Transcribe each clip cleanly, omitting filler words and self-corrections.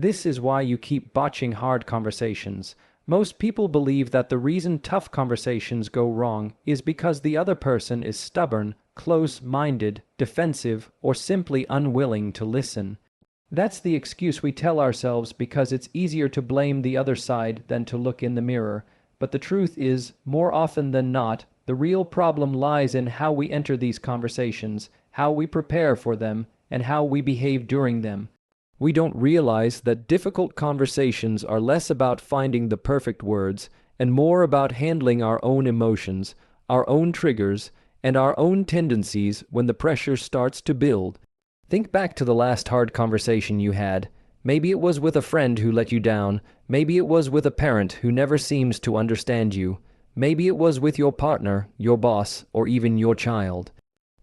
This is why you keep botching hard conversations. Most people believe that the reason tough conversations go wrong is because the other person is stubborn, close-minded, defensive, or simply unwilling to listen. That's the excuse we tell ourselves because it's easier to blame the other side than to look in the mirror. But the truth is, more often than not, the real problem lies in how we enter these conversations, how we prepare for them, and how we behave during them. We don't realize that difficult conversations are less about finding the perfect words and more about handling our own emotions, our own triggers, and our own tendencies when the pressure starts to build. Think back to the last hard conversation you had. Maybe it was with a friend who let you down. Maybe it was with a parent who never seems to understand you. Maybe it was with your partner, your boss, or even your child.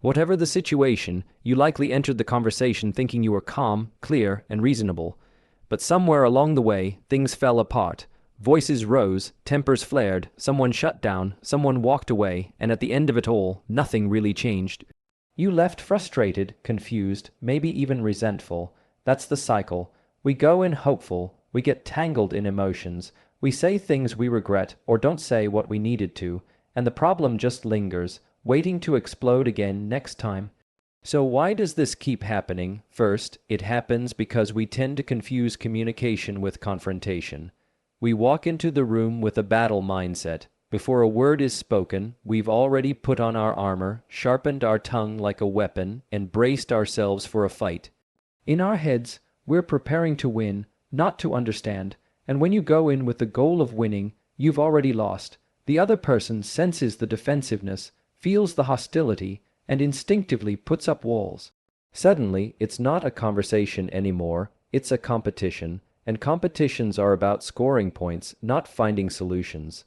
Whatever the situation, you likely entered the conversation thinking you were calm, clear, and reasonable. But somewhere along the way, things fell apart. Voices rose, tempers flared, someone shut down, someone walked away, and at the end of it all, nothing really changed. You left frustrated, confused, maybe even resentful. That's the cycle. We go in hopeful, we get tangled in emotions, we say things we regret or don't say what we needed to, and the problem just lingers, waiting to explode again next time. So why does this keep happening? First, it happens because we tend to confuse communication with confrontation. We walk into the room with a battle mindset. Before a word is spoken, we've already put on our armor, sharpened our tongue like a weapon, and braced ourselves for a fight. In our heads, we're preparing to win, not to understand, and when you go in with the goal of winning, you've already lost. The other person senses the defensiveness, feels the hostility, and instinctively puts up walls. Suddenly, it's not a conversation anymore, it's a competition, and competitions are about scoring points, not finding solutions.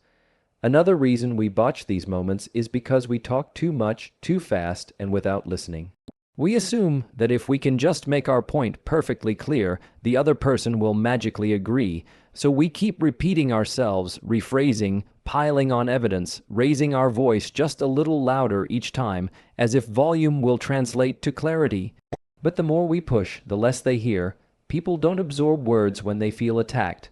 Another reason we botch these moments is because we talk too much, too fast, and without listening. We assume that if we can just make our point perfectly clear, the other person will magically agree, so we keep repeating ourselves, rephrasing, piling on evidence, raising our voice just a little louder each time, as if volume will translate to clarity. But the more we push, the less they hear. People don't absorb words when they feel attacked.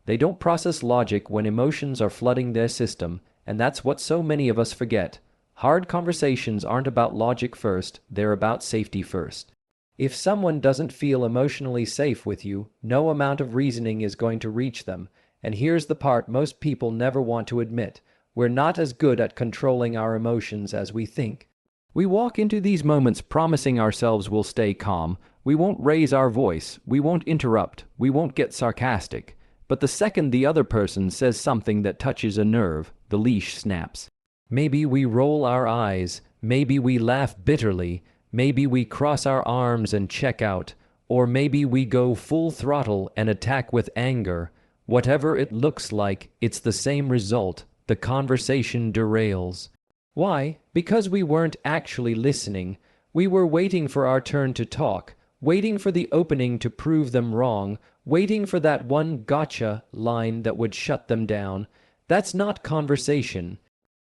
They don't process logic when emotions are flooding their system, and that's what so many of us forget. Hard conversations aren't about logic first, they're about safety first. If someone doesn't feel emotionally safe with you, no amount of reasoning is going to reach them. And here's the part most people never want to admit. We're not as good at controlling our emotions as we think. We walk into these moments promising ourselves we'll stay calm. We won't raise our voice. We won't interrupt. We won't get sarcastic. But the second the other person says something that touches a nerve, the leash snaps. Maybe we roll our eyes. Maybe we laugh bitterly. Maybe we cross our arms and check out. Or maybe we go full throttle and attack with anger. Whatever it looks like, it's the same result. The conversation derails. Why? Because we weren't actually listening. We were waiting for our turn to talk, waiting for the opening to prove them wrong, waiting for that one gotcha line that would shut them down. That's not conversation.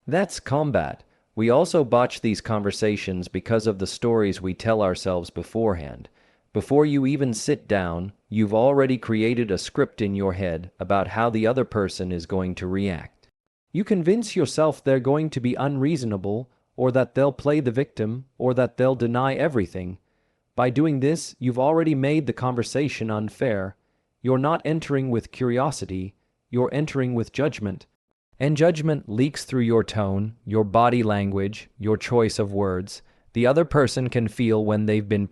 That's combat. We also botch these conversations because of the stories we tell ourselves beforehand. Before you even sit down, you've already created a script in your head about how the other person is going to react. You convince yourself they're going to be unreasonable, or that they'll play the victim, or that they'll deny everything. By doing this, you've already made the conversation unfair. You're not entering with curiosity, you're entering with judgment. And judgment leaks through your tone, your body language, your choice of words. The other person can feel when they've been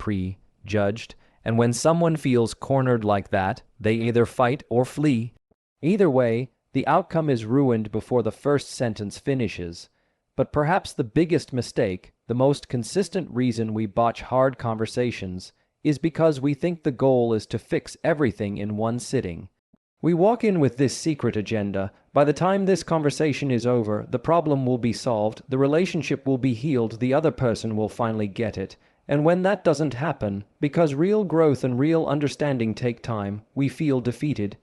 judged, and when someone feels cornered like that, they either fight or flee. Either way, the outcome is ruined before the first sentence finishes. But perhaps the biggest mistake, the most consistent reason we botch hard conversations, is because we think the goal is to fix everything in one sitting. We walk in with this secret agenda. By the time this conversation is over, the problem will be solved, the relationship will be healed, the other person will finally get it. And when that doesn't happen, because real growth and real understanding take time, we feel defeated.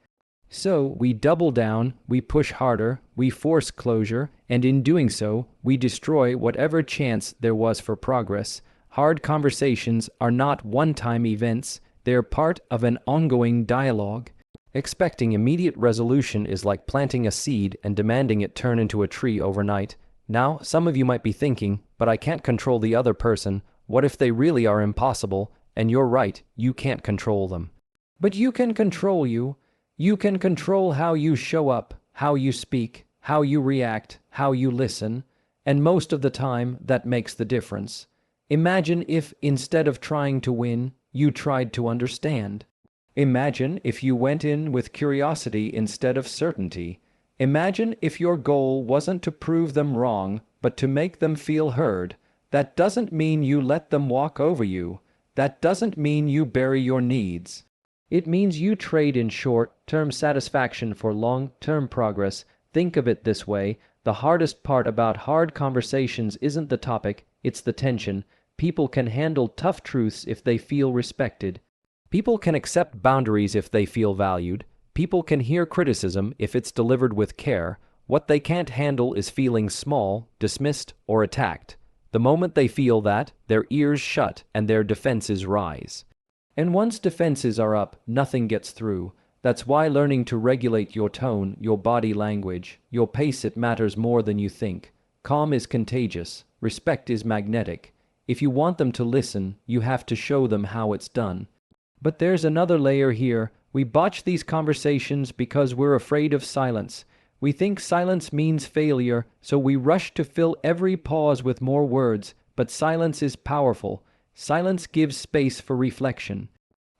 So we double down, we push harder, we force closure, and in doing so, we destroy whatever chance there was for progress. Hard conversations are not one-time events, They're part of an ongoing dialogue. Expecting immediate resolution is like planting a seed and demanding it turn into a tree overnight. Now, some of you might be thinking, but I can't control the other person. What if they really are impossible? And you're right, you can't control them. But you can control you. You can control how you show up, how you speak, how you react, how you listen, and most of the time that makes the difference. Imagine if, instead of trying to win, you tried to understand. Imagine if you went in with curiosity instead of certainty. Imagine if your goal wasn't to prove them wrong, but to make them feel heard. That doesn't mean you let them walk over you. That doesn't mean you bury your needs. It means you trade in short-term satisfaction for long-term progress. Think of it this way: the hardest part about hard conversations isn't the topic, it's the tension. People can handle tough truths if they feel respected. People can accept boundaries if they feel valued. People can hear criticism if it's delivered with care. What they can't handle is feeling small, dismissed, or attacked. The moment they feel that, their ears shut and their defenses rise. And once defenses are up, nothing gets through. That's why learning to regulate your tone, your body language, your pace, it matters more than you think. Calm is contagious. Respect is magnetic. If you want them to listen, you have to show them how it's done. But there's another layer here. We botch these conversations because we're afraid of silence. We think silence means failure, so we rush to fill every pause with more words. But silence is powerful. Silence gives space for reflection.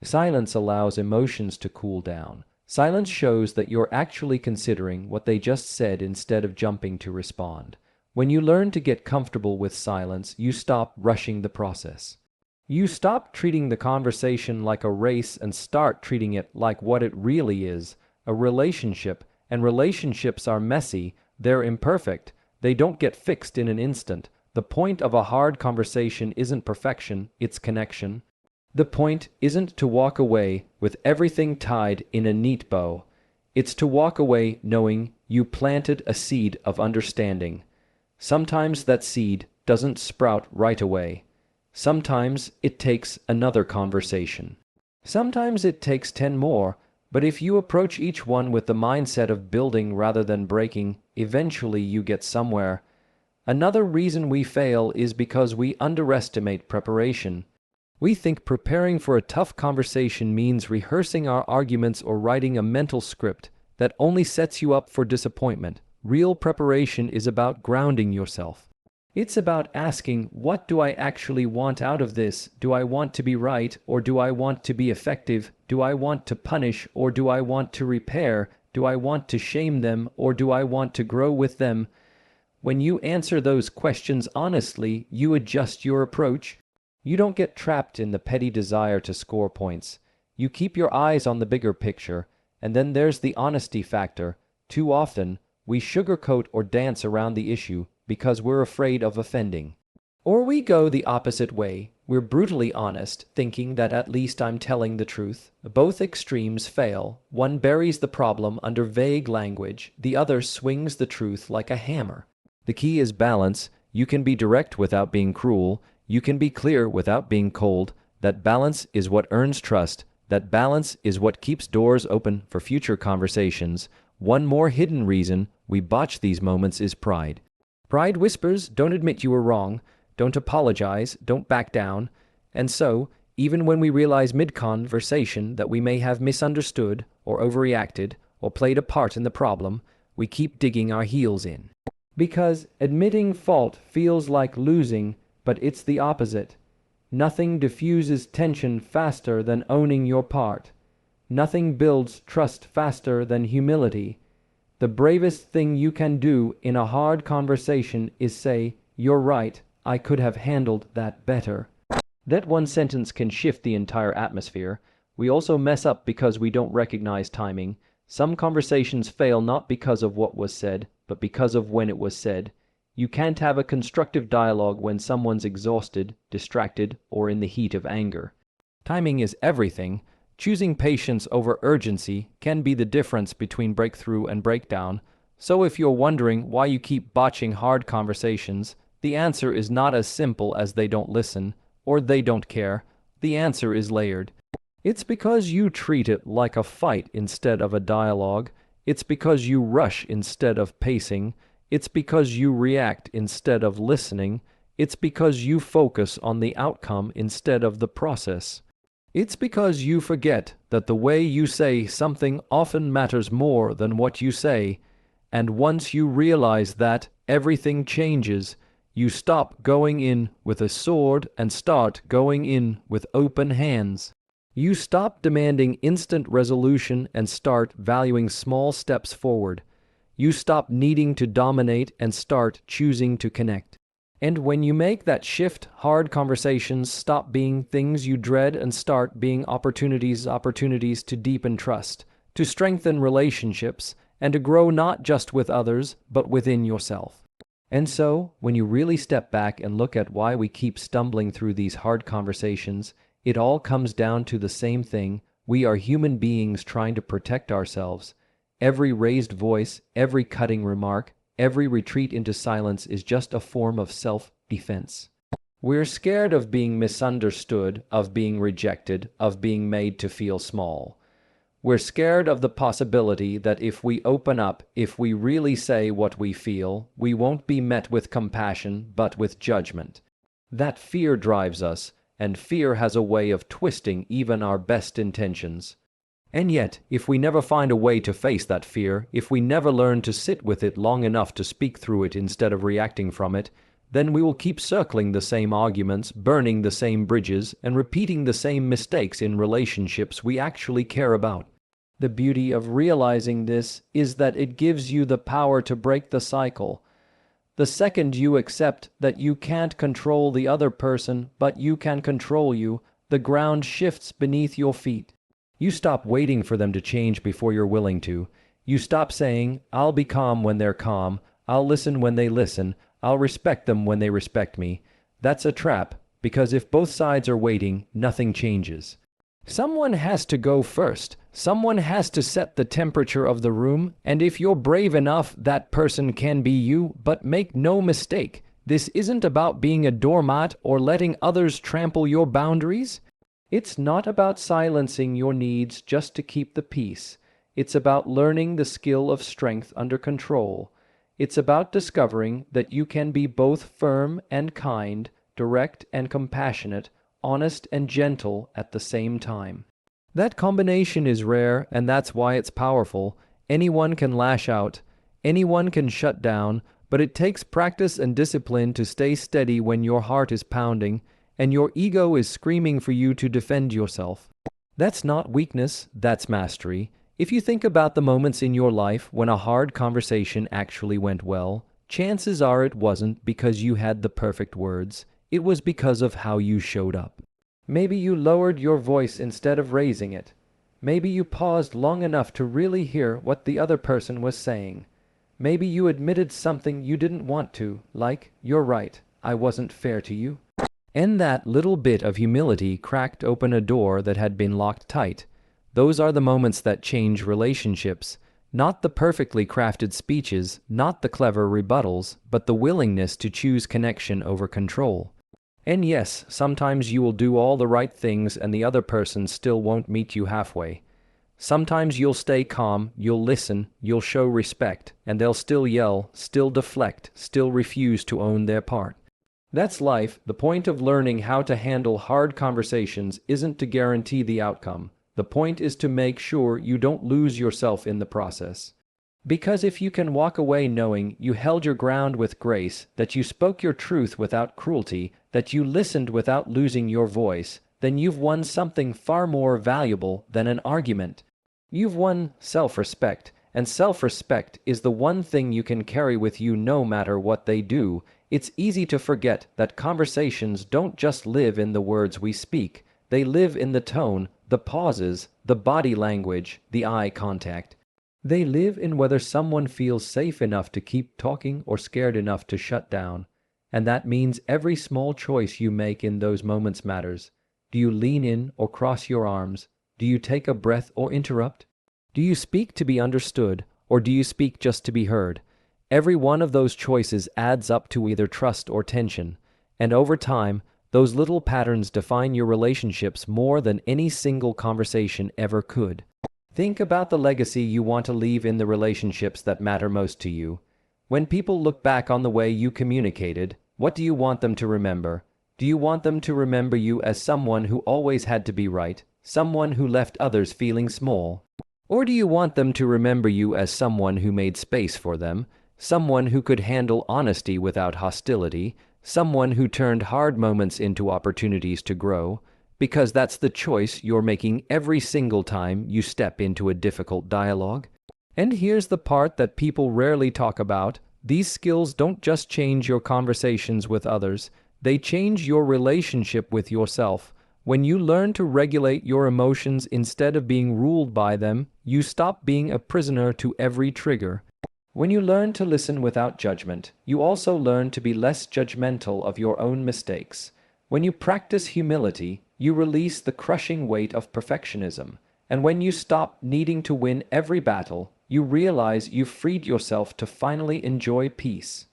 Silence allows emotions to cool down. Silence shows that you're actually considering what they just said instead of jumping to respond. When you learn to get comfortable with silence, you stop rushing the process. You stop treating the conversation like a race and start treating it like what it really is, a relationship. And relationships are messy, they're imperfect, they don't get fixed in an instant. The point of a hard conversation isn't perfection, it's connection. The point isn't to walk away with everything tied in a neat bow. It's to walk away knowing you planted a seed of understanding. Sometimes that seed doesn't sprout right away. Sometimes it takes another conversation. Sometimes it takes 10 more. But if you approach each one with the mindset of building rather than breaking, eventually you get somewhere. Another reason we fail is because we underestimate preparation. We think preparing for a tough conversation means rehearsing our arguments or writing a mental script that only sets you up for disappointment. Real preparation is about grounding yourself. It's about asking, what do I actually want out of this? Do I want to be right, or do I want to be effective? Do I want to punish, or do I want to repair? Do I want to shame them, or do I want to grow with them? When you answer those questions honestly, you adjust your approach. You don't get trapped in the petty desire to score points. You keep your eyes on the bigger picture. And then there's the honesty factor. Too often, we sugarcoat or dance around the issue because we're afraid of offending. Or we go the opposite way. We're brutally honest, thinking that at least I'm telling the truth. Both extremes fail. One buries the problem under vague language. The other swings the truth like a hammer. The key is balance. You can be direct without being cruel. You can be clear without being cold. That balance is what earns trust. That balance is what keeps doors open for future conversations. One more hidden reason we botch these moments is pride. Pride whispers, don't admit you were wrong, don't apologize, don't back down. And so, even when we realize mid-conversation that we may have misunderstood or overreacted or played a part in the problem, we keep digging our heels in. Because admitting fault feels like losing, but it's the opposite. Nothing diffuses tension faster than owning your part. Nothing builds trust faster than humility. The bravest thing you can do in a hard conversation is say, "You're right, I could have handled that better." That one sentence can shift the entire atmosphere. We also mess up because we don't recognize timing. Some conversations fail not because of what was said, but because of when it was said. You can't have a constructive dialogue when someone's exhausted, distracted, or in the heat of anger. Timing is everything. Choosing patience over urgency can be the difference between breakthrough and breakdown. So if you're wondering why you keep botching hard conversations, the answer is not as simple as they don't listen or they don't care. The answer is layered. It's because you treat it like a fight instead of a dialogue. It's because you rush instead of pacing. It's because you react instead of listening. It's because you focus on the outcome instead of the process. It's because you forget that the way you say something often matters more than what you say. And once you realize that, everything changes. You stop going in with a sword and start going in with open hands. You stop demanding instant resolution and start valuing small steps forward. You stop needing to dominate and start choosing to connect. And when you make that shift, hard conversations stop being things you dread and start being opportunities to deepen trust, to strengthen relationships, and to grow not just with others, but within yourself. And so, when you really step back and look at why we keep stumbling through these hard conversations, it all comes down to the same thing. We are human beings trying to protect ourselves. Every raised voice, every cutting remark, every retreat into silence is just a form of self-defense. We're scared of being misunderstood, of being rejected, of being made to feel small. We're scared of the possibility that if we open up, if we really say what we feel, we won't be met with compassion, but with judgment. That fear drives us, and fear has a way of twisting even our best intentions. And yet, if we never find a way to face that fear, if we never learn to sit with it long enough to speak through it instead of reacting from it, then we will keep circling the same arguments, burning the same bridges, and repeating the same mistakes in relationships we actually care about. The beauty of realizing this is that it gives you the power to break the cycle. The second you accept that you can't control the other person, but you can control you, the ground shifts beneath your feet. You stop waiting for them to change before you're willing to. You stop saying, "I'll be calm when they're calm. I'll listen when they listen. I'll respect them when they respect me." That's a trap, because if both sides are waiting, nothing changes. Someone has to go first. Someone has to set the temperature of the room, and if you're brave enough, that person can be you, but make no mistake, this isn't about being a doormat or letting others trample your boundaries. It's not about silencing your needs just to keep the peace. It's about learning the skill of strength under control. It's about discovering that you can be both firm and kind, direct and compassionate, honest and gentle at the same time. That combination is rare, and that's why it's powerful. Anyone can lash out. Anyone can shut down, but it takes practice and discipline to stay steady when your heart is pounding and your ego is screaming for you to defend yourself. That's not weakness, that's mastery. If you think about the moments in your life when a hard conversation actually went well, chances are it wasn't because you had the perfect words. It was because of how you showed up. Maybe you lowered your voice instead of raising it. Maybe you paused long enough to really hear what the other person was saying. Maybe you admitted something you didn't want to, like, "You're right, I wasn't fair to you." And that little bit of humility cracked open a door that had been locked tight. Those are the moments that change relationships. Not the perfectly crafted speeches, not the clever rebuttals, but the willingness to choose connection over control. And yes, sometimes you will do all the right things and the other person still won't meet you halfway. Sometimes you'll stay calm, you'll listen, you'll show respect, and they'll still yell, still deflect, still refuse to own their part. That's life. The point of learning how to handle hard conversations isn't to guarantee the outcome. The point is to make sure you don't lose yourself in the process. Because if you can walk away knowing you held your ground with grace, that you spoke your truth without cruelty, that you listened without losing your voice, then you've won something far more valuable than an argument. You've won self-respect, and self-respect is the one thing you can carry with you no matter what they do. It's easy to forget that conversations don't just live in the words we speak. They live in the tone, the pauses, the body language, the eye contact. They live in whether someone feels safe enough to keep talking or scared enough to shut down. And that means every small choice you make in those moments matters. Do you lean in or cross your arms? Do you take a breath or interrupt? Do you speak to be understood, or do you speak just to be heard? Every one of those choices adds up to either trust or tension, and over time, Those little patterns define your relationships more than any single conversation ever could. Think about the legacy you want to leave in the relationships that matter most to you. When people look back on the way you communicated, what do you want them to remember? Do you want them to remember you as someone who always had to be right, someone who left others feeling small? Or do you want them to remember you as someone who made space for them, someone who could handle honesty without hostility, someone who turned hard moments into opportunities to grow? Because that's the choice you're making every single time you step into a difficult dialogue. And here's the part that people rarely talk about. These skills don't just change your conversations with others, they change your relationship with yourself. When you learn to regulate your emotions instead of being ruled by them, you stop being a prisoner to every trigger. When you learn to listen without judgment, you also learn to be less judgmental of your own mistakes. When you practice humility, you release the crushing weight of perfectionism. And when you stop needing to win every battle, you realize you've freed yourself to finally enjoy peace.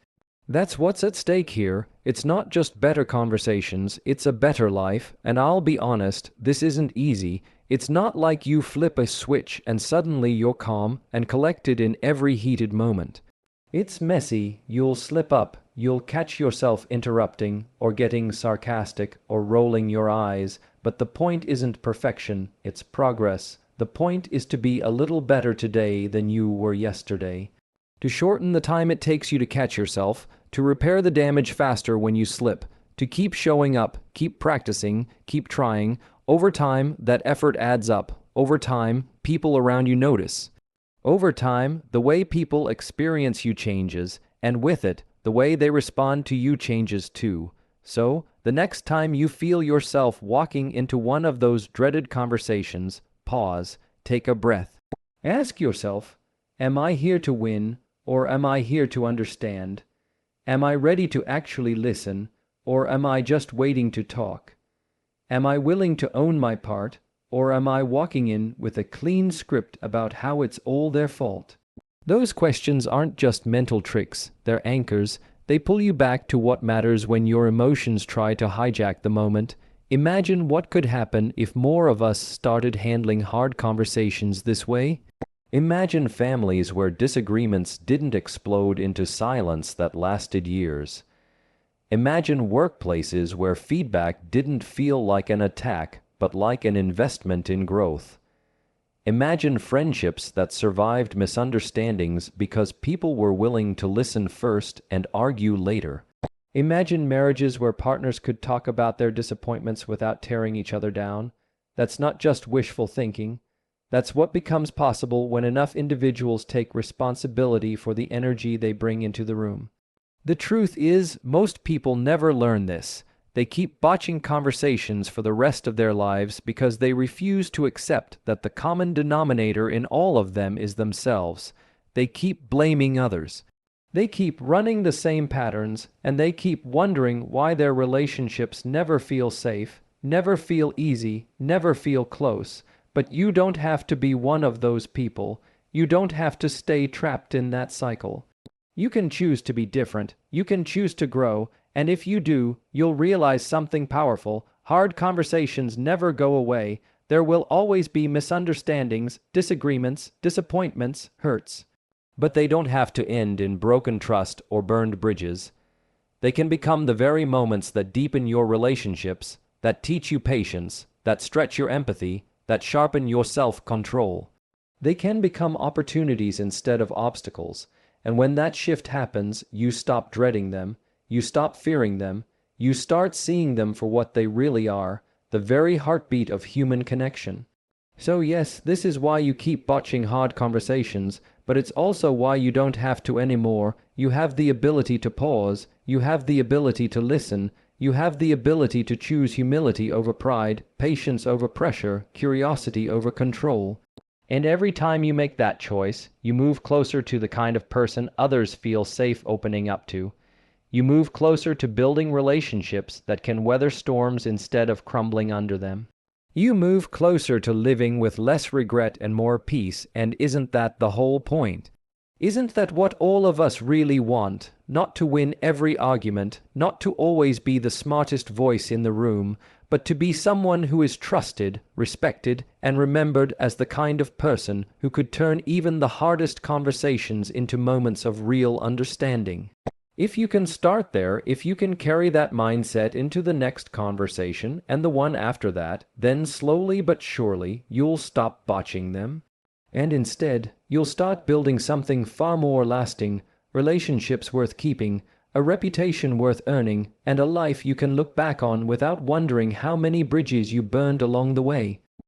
That's what's at stake here. It's not just better conversations, it's a better life, and I'll be honest, this isn't easy. It's not like you flip a switch and suddenly you're calm and collected in every heated moment. It's messy, you'll slip up, you'll catch yourself interrupting, or getting sarcastic, or rolling your eyes, but the point isn't perfection, it's progress. The point is to be a little better today than you were yesterday. To shorten the time it takes you to catch yourself, to repair the damage faster when you slip, to keep showing up, keep practicing, keep trying. Over time, that effort adds up. Over time, people around you notice. Over time, the way people experience you changes, and with it, the way they respond to you changes too. So, the next time you feel yourself walking into one of those dreaded conversations, pause, take a breath. Ask yourself, am I here to win, or am I here to understand? Am I ready to actually listen, or am I just waiting to talk? Am I willing to own my part, or am I walking in with a clean script about how it's all their fault? Those questions aren't just mental tricks, they're anchors. They pull you back to what matters when your emotions try to hijack the moment. Imagine what could happen if more of us started handling hard conversations this way. Imagine families where disagreements didn't explode into silence that lasted years. Imagine workplaces where feedback didn't feel like an attack, but like an investment in growth. Imagine friendships that survived misunderstandings because people were willing to listen first and argue later. Imagine marriages where partners could talk about their disappointments without tearing each other down. That's not just wishful thinking. That's what becomes possible when enough individuals take responsibility for the energy they bring into the room. The truth is, most people never learn this. They keep botching conversations for the rest of their lives because they refuse to accept that the common denominator in all of them is themselves. They keep blaming others. They keep running the same patterns, and they keep wondering why their relationships never feel safe, never feel easy, never feel close. But you don't have to be one of those people. You don't have to stay trapped in that cycle. You can choose to be different. You can choose to grow. And if you do, you'll realize something powerful. Hard conversations never go away. There will always be misunderstandings, disagreements, disappointments, hurts. But they don't have to end in broken trust or burned bridges. They can become the very moments that deepen your relationships, that teach you patience, that stretch your empathy, that sharpen your self-control. They can become opportunities instead of obstacles, and when that shift happens, you stop dreading them, you stop fearing them, you start seeing them for what they really are, the very heartbeat of human connection. So yes, this is why you keep botching hard conversations, but it's also why you don't have to anymore. You have the ability to pause, you have the ability to listen, you have the ability to choose humility over pride, patience over pressure, curiosity over control. And every time you make that choice, you move closer to the kind of person others feel safe opening up to. You move closer to building relationships that can weather storms instead of crumbling under them. You move closer to living with less regret and more peace, and isn't that the whole point? Isn't that what all of us really want? not to win every argument, not to always be the smartest voice in the room, but to be someone who is trusted, respected, and remembered as the kind of person who could turn even the hardest conversations into moments of real understanding. If you can start there, if you can carry that mindset into the next conversation and the one after that, then slowly but surely you'll stop botching them. And instead, you'll start building something far more lasting, relationships worth keeping, a reputation worth earning, and a life you can look back on without wondering how many bridges you burned along the way.